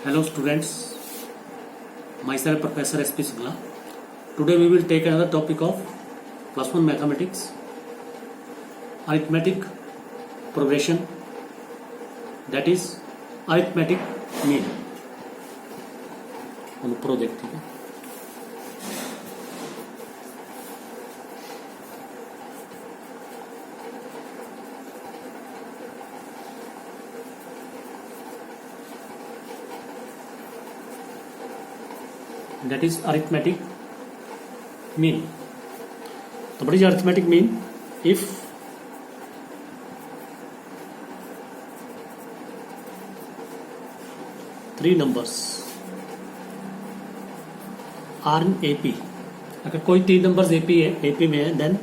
Hello students, myself Professor S.P. Singla. Today we will take another topic of plus 1 mathematics, arithmetic progression, that is arithmetic mean. on project ठीक है. That is arithmetic mean. So what is arithmetic mean? If three numbers are in AP, अगर कोई तीन numbers AP में है, then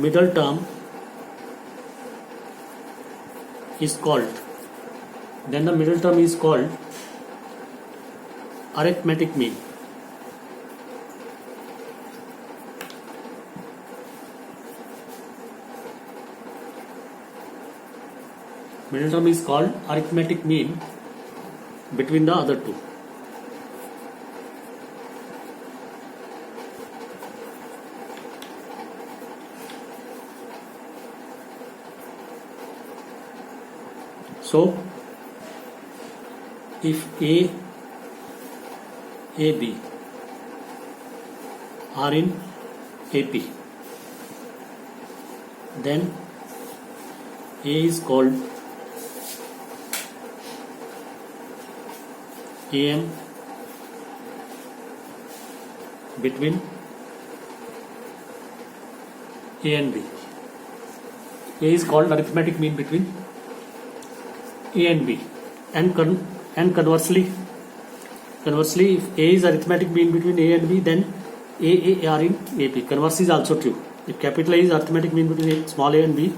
middle term is called, then the middle term is called arithmetic mean. Middle term is called arithmetic mean between the other two. So if A, B are in AP, then A is called AM between A and B. A is called arithmetic mean between A and B, and conversely, if A is arithmetic mean between A and B, then A are in AP. Converse is also true. If capital A is arithmetic mean between small a and B,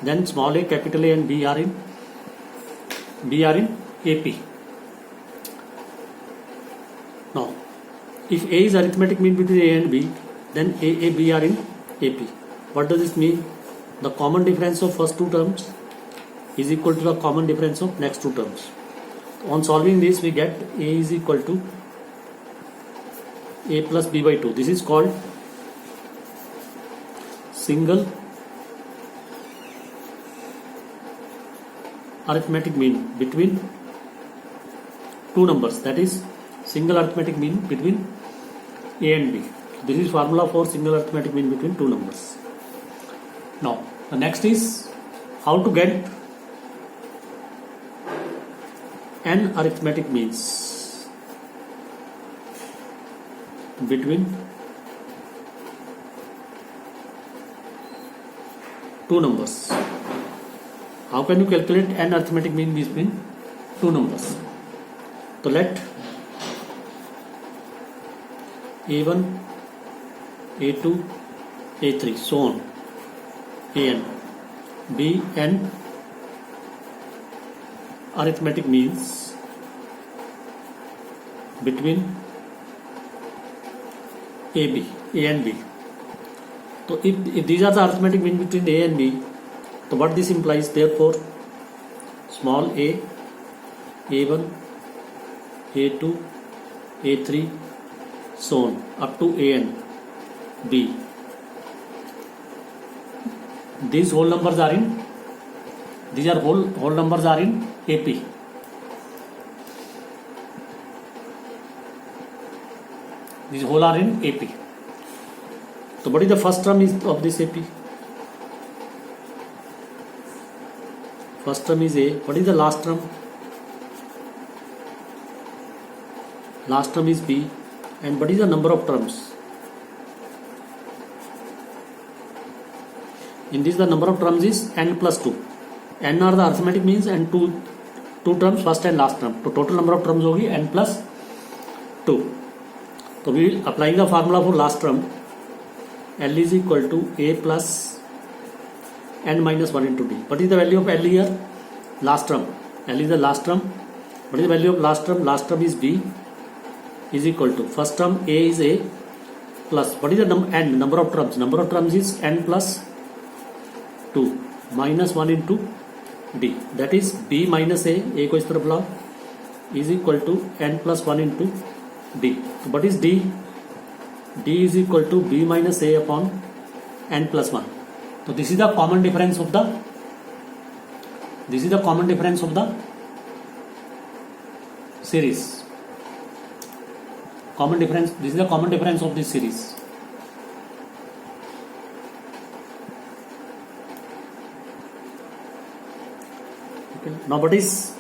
then small a, capital A and B are in AP. Now, if A is arithmetic mean between A and B, then A, B are in AP. What does this mean? The common difference of first two terms is equal to the common difference of next two terms. On solving this, we get A is equal to A plus B by 2. This is called single arithmetic mean between two numbers. That is single arithmetic mean between A and B. This is formula for single arithmetic mean between two numbers. Now, the next is how to get n arithmetic means between two numbers. How can you calculate n arithmetic mean between two numbers? So let A1, A2, A3, so on, An be n arithmetic means between A and B. So if these are the arithmetic mean between A and B, so what this implies, therefore small a, A1, A2, A3, so on up to An, B. These whole numbers are in, these are whole numbers are in AP. These whole are in AP. So what is the first term of this AP? First term is A. What is the last term? Last term is B. And what is the number of terms? In this the number of terms is n plus 2. n are the arithmetic means and two terms, first and last term. So total number of terms होगी n plus 2. So we will applying the formula for last term. L is equal to A plus n minus 1 into D. What is the value of L here? Last term. L is the last term. What is the value of last term? Last term is B is equal to first term A is A plus what is the n number of terms? Number of terms is n plus 2. minus 1 into d, that is b minus a को इस तरफ लाओ, is equal to n plus 1 into d. So what is d? d is equal to b minus a upon n plus 1. So this is the common difference of the series. This is the common difference of this series. Okay. Now what is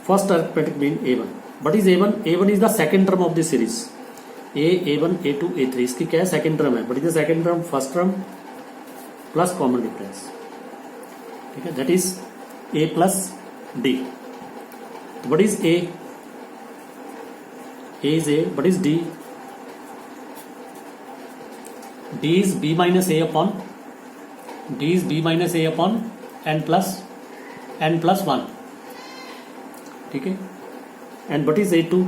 first arithmetic mean a1? What is a1? a1 is the second term of the series. a1 a2 a3 इसकी क्या है? Second term है. What is the second term? First term plus common difference. ठीक है, that is a plus d. What is a? A is a. What is d? d is b minus a upon n plus 1. ठीक है. And what is a2?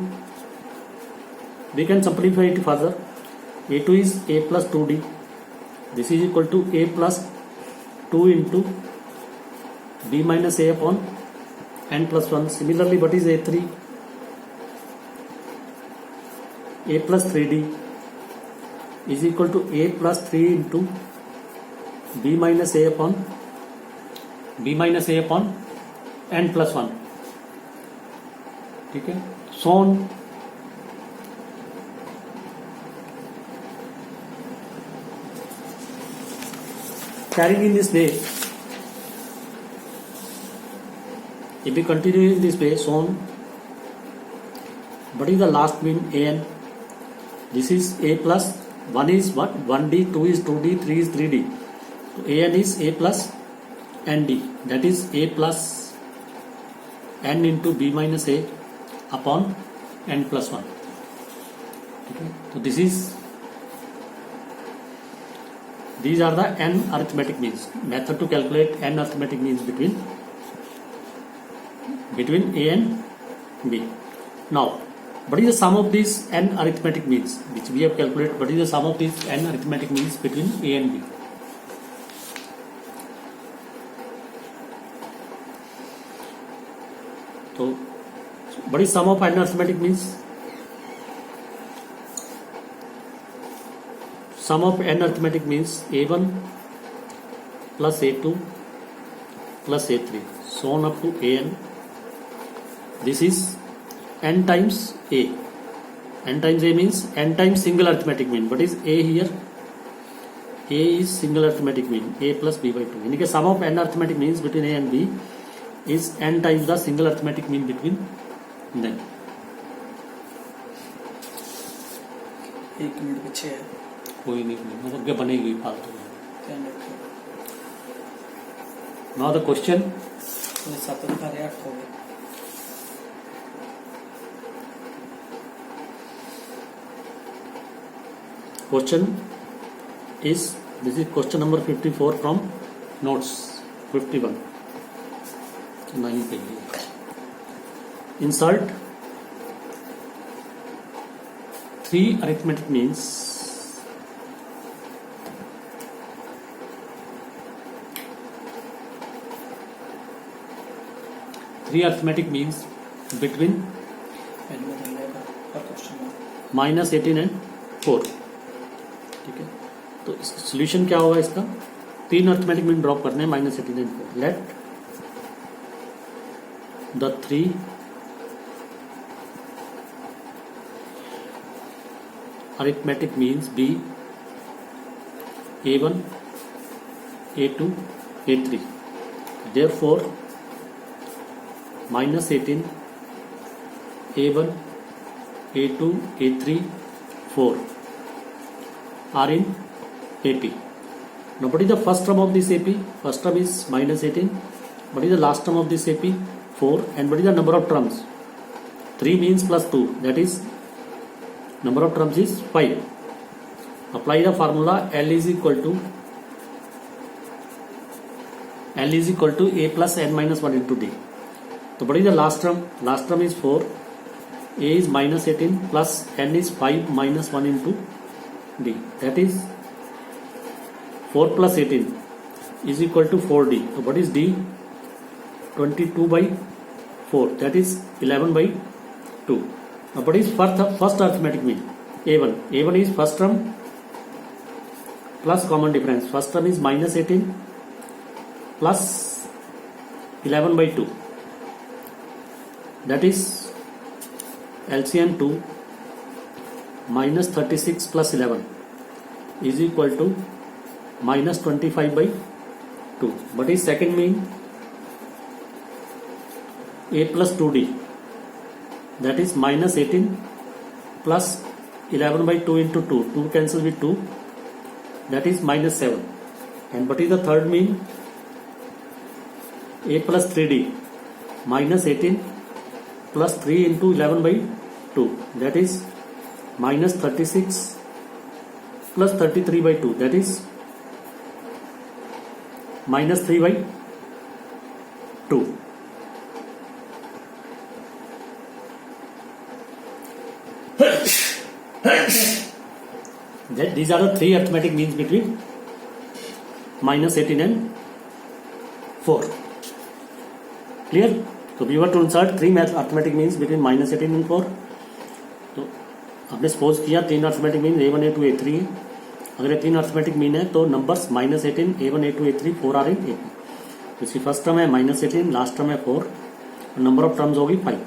We can simplify it further. a2 is a plus 2d. This is equal to a plus 2 into b minus a upon n plus 1. Similarly, what is a3? a plus 3d is equal to a plus 3 into b minus a upon n plus 1. ठीक है. So on. Carrying in this way, if we continue in this way, so on. What is the last mean? an. This is a plus 1 is what? 1d, 2 is 2d, 3 is 3d. So an is a plus nd. That is a plus n into b minus a upon n plus 1. Okay. So these are the n arithmetic means. Method to calculate n arithmetic means between a and b. Now, what is the sum of these n arithmetic means which we have calculated? What is the sum of these n arithmetic means between a and b? So, what is sum of n arithmetic means? Sum of n arithmetic means a1 plus a2 plus a3, so on up to an. This is n times a. N times a means n times single arithmetic mean. What is a here? A is single arithmetic mean, a plus b by 2. यानी कि sum of n arithmetic means between a and b is n times the single arithmetic mean between them. एक minute पीछे है. कोई नहीं, मतलब क्या बनेगी फालतू. Now the question. 7 8 हो गए. Question is, this is question number 54 from notes 51. Insert 3 arithmetic means. Three arithmetic means between minus 18 and 4. ठीक है, तो सोल्यूशन क्या होगा इसका? 3 अर्थमेटिक मीन ड्रॉप करने हैं, minus 18 and 4. Let the 3 arithmetic means be a1, a2, a3. Therefore, minus 18, a1, a2, a3, 4 are in AP. Now what is the first term of this AP? First term is minus 18. What is the last term of this AP? 4. And what is the number of terms? 3 means plus 2. That is, number of terms is 5. Apply the formula. L is equal to A plus n minus 1 into D. So what is the last term? Last term is 4. A is minus 18 plus n is 5 minus 1 into D. That is 4 plus 18. is equal to 4d. So what is d? 22 by 4, that is 11 by 2. Now what is first arithmetic mean? A1. A1 is first term plus common difference. First term is minus 18 plus 11 by 2. That is LCM 2 minus 36 plus 11 is equal to minus 25 by 2. What is second mean? A plus 2d, that is minus 18 plus 11 by 2 into 2. 2 cancels with 2, that is minus 7. And what is the third mean? A plus 3d, minus 18 plus 3 into 11 by 2, that is minus 36 plus 33 by 2, that is minus 3 by 2. These are the three arithmetic means between minus 18 and 4. Clear? So we were to insert three arithmetic means between minus 18 and 4. तो आपने suppose किया तीन arithmetic mean A1 A2 A3 है. अगर ये तीन arithmetic mean है तो numbers minus 18 A1 A2 A3 4 आ रही A2. तो इसकी फर्स्ट टर्म है माइनस 18, लास्ट टर्म है 4 और नंबर ऑफ टर्म्स होगी 5.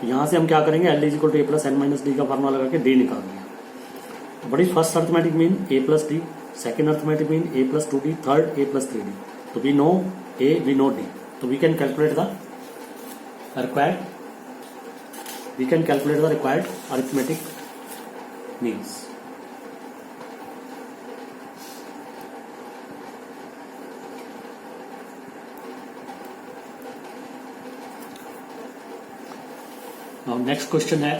तो यहाँ से हम क्या करेंगे? L is equal to A plus n minus d का फार्मूला लगा के D निकाल दिया. What is first arithmetic mean? A plus D. Second arithmetic mean A plus 2D. Third A plus 3D. So we know A, we know D. So we can calculate the required arithmetic means. Now next question है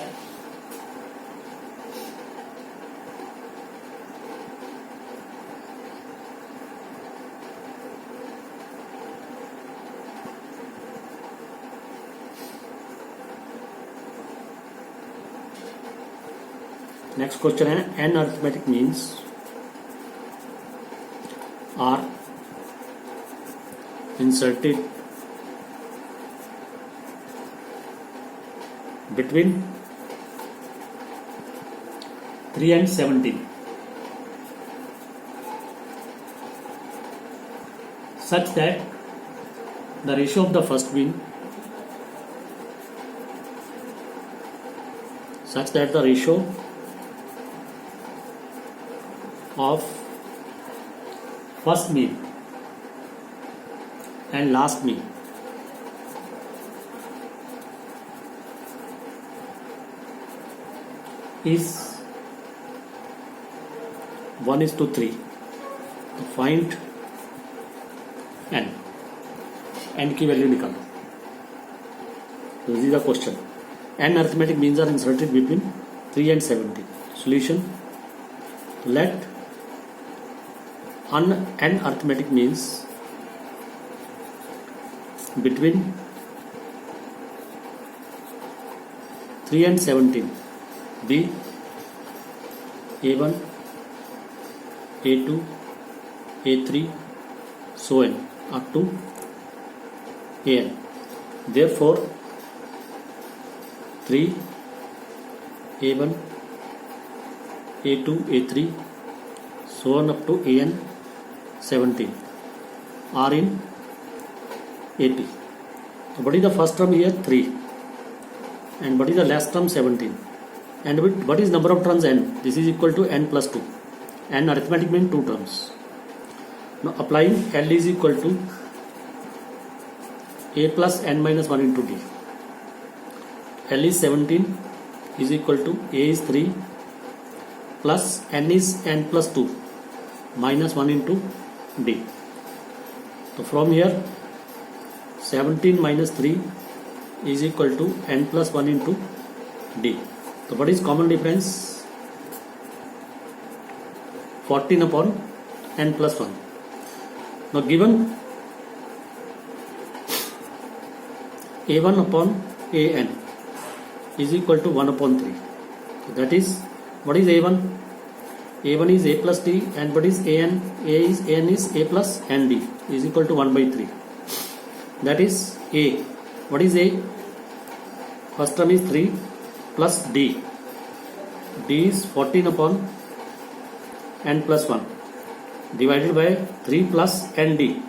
next question है n arithmetic means are inserted between 3 and 17 such that the ratio of the first mean of first mean and last mean is 1:3. तो find n की value निकालो. तो this is the question. n arithmetic means are inserted between 3 and 17. Solution: let n arithmetic means between 3 and 17 be A1, A2, A3, so on up to An. Therefore 3, A1, A2, A3, so on up to An 17 are in AP. So what is the first term here? 3. And what is the last term? 17. And what is number of terms? N. This is equal to n plus 2. N arithmetic means 2 terms. Now applying L is equal to A plus n minus 1 into D. L is 17 is equal to A is 3 plus n is n plus 2 minus 1 into D. So from here 17 minus 3 is equal to n plus 1 into D. So what is common difference? 14 upon n plus 1. Now given A1 upon An is equal to 1 upon 3. So that is, what is A1? A1 is A plus D and what is AN? AN is A plus ND is equal to 1 by 3. That is A. What is A? First term is 3 plus D. D is 14 upon N plus 1 divided by 3 plus ND.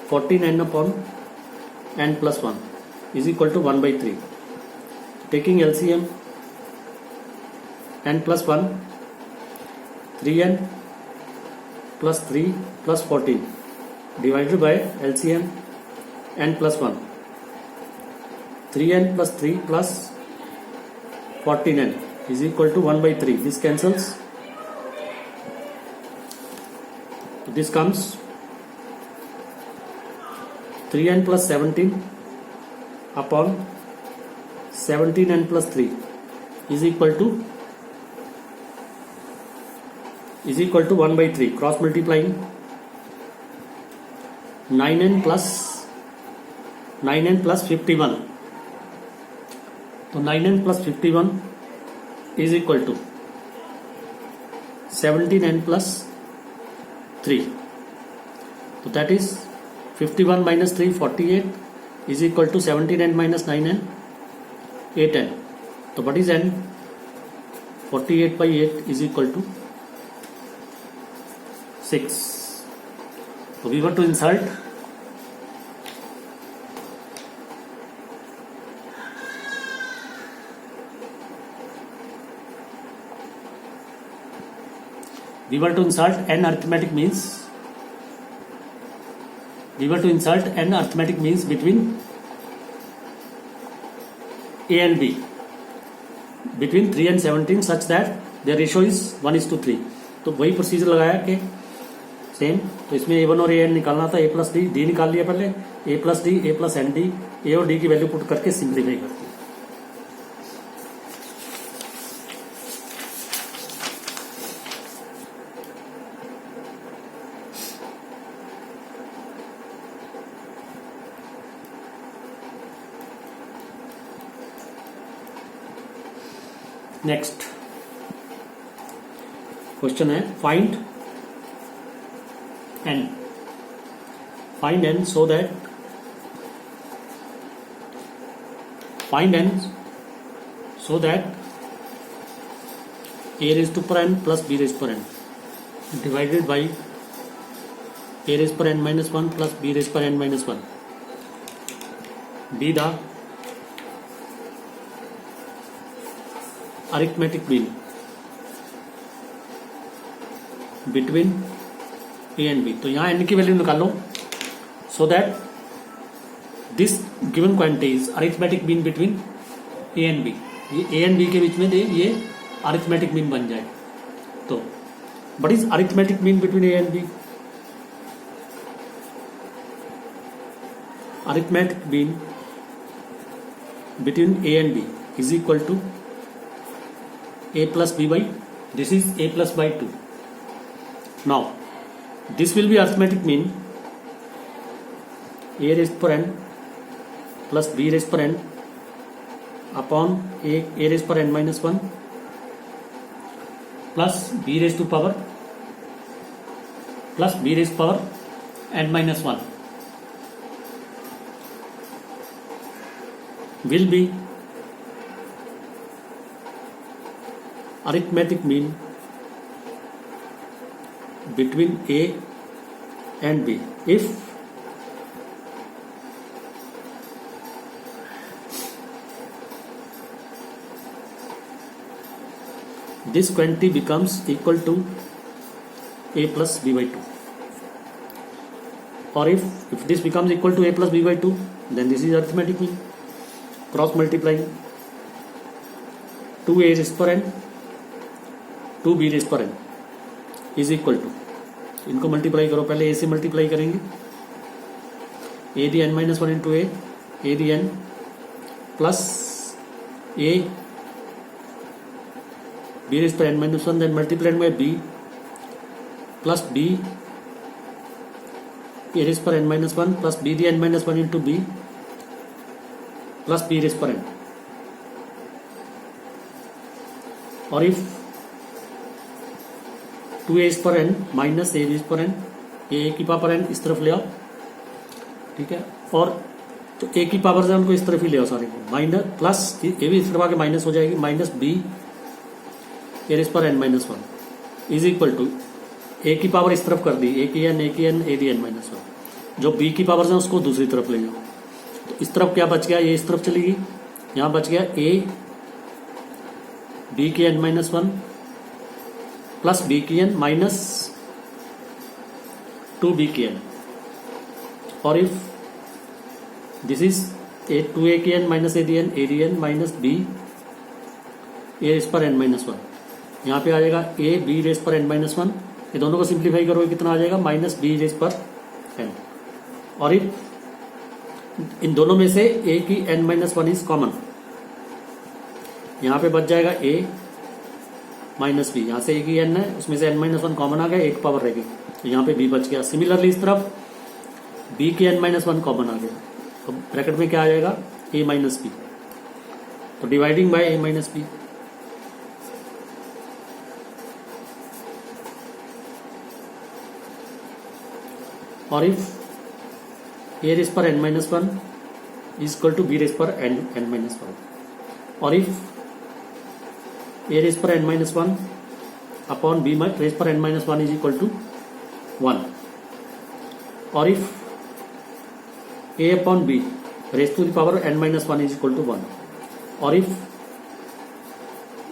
14 N upon N plus 1 is equal to 1 by 3. Taking LCM, N plus 1, 3N plus 3 plus 14 divided by LCM N plus 1. 3N plus 3 plus 14N is equal to 1 by 3. This cancels. This comes 3N plus 17 upon 17N plus 3 is equal to 1 by 3. Cross multiplying 9N plus 51. So 9N plus 51 is equal to 17N plus 3. So that is 51 minus 3, 48 is equal to 17N minus 9N, 8N. So what is N? 48 by 8 is equal to 6. So we got to insert n arithmetic means. We were to insert n arithmetic means between A and B, between 3 and 17 such that their ratio is 1:3. तो वही procedure लगाया कि same. तो इसमें A1 और AN निकालना था. A plus D निकाल लिया पहले. A plus d, A plus n d, A और D की वैल्यू पुट करके सिंप्लीफाई करते हैं. नेक्स्ट क्वेश्चन है find n so that a raised to power n plus b raised to power n divided by a raised to power n minus 1 plus b raised to power n minus 1 be the arithmetic mean between A and B. तो यहाँ n की value निकालो so that this given quantity is arithmetic mean between A and B. ये A and B के बीच में ये arithmetic mean बन जाए. तो what is arithmetic mean between A and B? Arithmetic mean between A and B is equal to A plus B by, this is A plus by 2. Now this will be arithmetic mean A raised to power n plus B raised to power n upon A raised to power n minus 1 plus B raised to power n minus 1 will be arithmetic mean between A and B if this quantity becomes equal to A plus B by 2, or if this becomes equal to A plus B by 2, then this is arithmetic mean. Cross multiplying 2A raised to power n 2B raised to power n is equal to, इनको multiply करो. पहले A से multiply करेंगे. A the n minus 1 into A the n plus A B raised to n minus 1 then multiplied by B plus B A raised to n minus 1 plus B the n minus 1 into B plus B raised to n. और if 2a is पर n minus a is पर n, ये a की power n इस तरफ ले आओ, ठीक है, और तो a की पावर से उनको इस तरफ ही ले आओ सारे को, माइनस प्लस ए भी इस तरफ आके माइनस हो जाएगी, माइनस b a इज पर n minus 1 is equal to a की पावर इस तरफ कर दी, a की n a की n माइनस 1, जो b की पावर से उसको दूसरी तरफ ले जाओ, तो इस तरफ क्या बच गया, ये इस तरफ चली गई, यहां बच गया a b की n माइनस 1 प्लस b की n माइनस 2b की n, और इफ दिस इज a की n minus a d n minus b a raise पर n माइनस 1, यहाँ पे आ जाएगा a b रेस पर n माइनस 1, ये दोनों को सिंप्लीफाई करोगे कितना आ जाएगा, माइनस b रेस पर n, और इफ इन दोनों में से a की n माइनस 1 इज कॉमन, यहाँ पे बच जाएगा a माइनस बी, यहाँ से a की n है, उसमें से n माइनस 1 कॉमन आ गया, एक पावर रहेगी, तो यहाँ पे b बच गया। सिमिलरली इस तरफ b की n माइनस 1 कॉमन आ गया, तो ब्रैकेट में क्या आ जाएगा, a माइनस बी, तो dividing by a minus b, और इफ a रेस पर n minus 1 is equal to b raise पर n माइनस 1, और इफ a रेस पर n minus 1 upon b raise पर n minus 1 is equal to 1, और if a upon b raise to the power n minus 1 is equal to 1, और if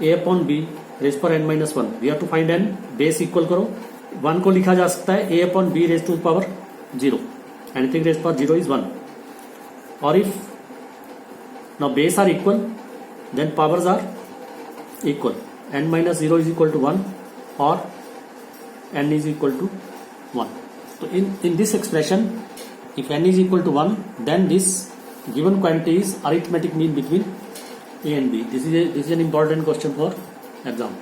a upon b raise पर n minus 1, we have to find n, base equal करो, 1 को लिखा जा सकता है a upon b raise to the power 0, anything raise पर 0 is 1, और if now base are equal then powers are equal, n minus 0 is equal to 1 or n is equal to 1. So in this expression, if n is equal to 1, then this given quantity is arithmetic mean between a and b. This is an important question for exam.